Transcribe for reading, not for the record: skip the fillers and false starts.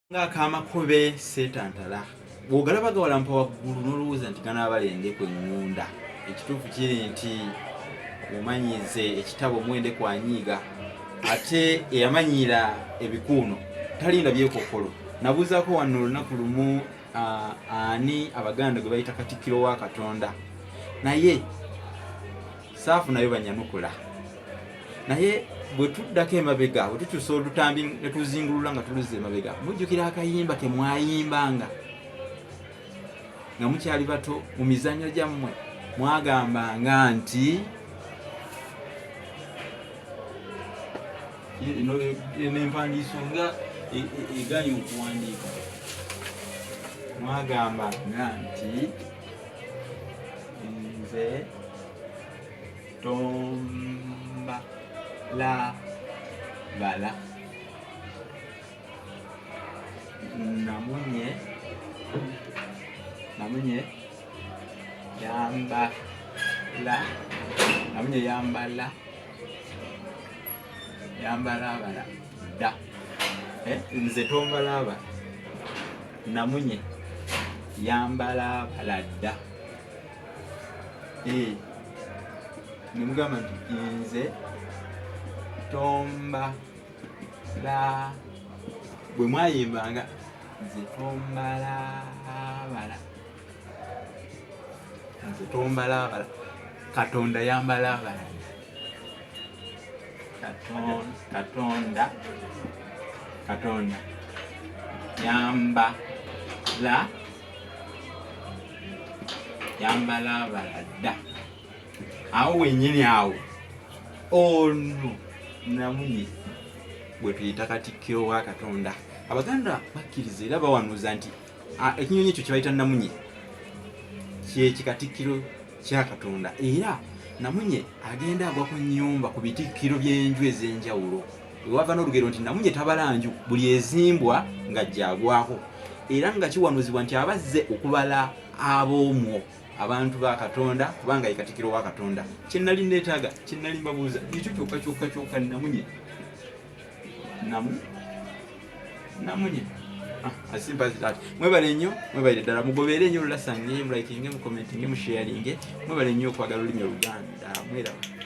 Ng'akamakobe seetantala bw'ogalaba gawalampa waggulu n'olowooza nti ganaabalende ku eŋŋunda. Ekituufu kiri nti omanyize ekitabo Mwende Kwanyiiga ate eyamanyiira ebikuuno talinda byekokolo. Nabuuzaako wano olunaku lumu ani Abaganda gwe bayita Katikkiro wa Katonda, naye saafunayo banyanukula. Naye bwe tuddako emabega, bwe tukyusa olutambi ne tuzingulula nga tuluzza emabega, mujjukira akayimba ke mwayimbanga nga mukyali bato mu mizannyo gyammwe, mwagambanga nti eno empandiiso nga egaanye okuwandiika, mwagambanga nti nze tomba la bala namunye yambala bala da nze tombala bala namunye yambala bala da nemugamba nti nze tomba la bwe mwayimbanga nze tombala bala Katonda yambala bala Katonda yambala bala da. Awo wennyini awo ono namunye bwe tuyita Katikkiro wa Katonda. Abaganda bakkiriza era bawanuuza nti ekinyonyi ekyo kye bayita namunye kyekikatikkiro kya Katonda, era namunye agenda agwa ku nnyumba ku bitikkiro by'enju ez'enjawulo. Weva n'olugero nti namunye tabala nju, buli ezimbwa nga gyagwako, era nga kiwanuuzibwa nti abazze okubala ab'omwo abantu ba Katonda kubanga ye Katikkiro wa Katonda. Kye nnali neetaaga, kye nnali mbabuuza, ekyo kyokka namunye namunye asimba zitatu. Mwebale nnyo, mwebale ddala, mugobeere nnyo, lulasange, mulayikinge, mukomentinge, musharinge. Mwebale nnyo okwagala olulimi Oluganda. Mweraba.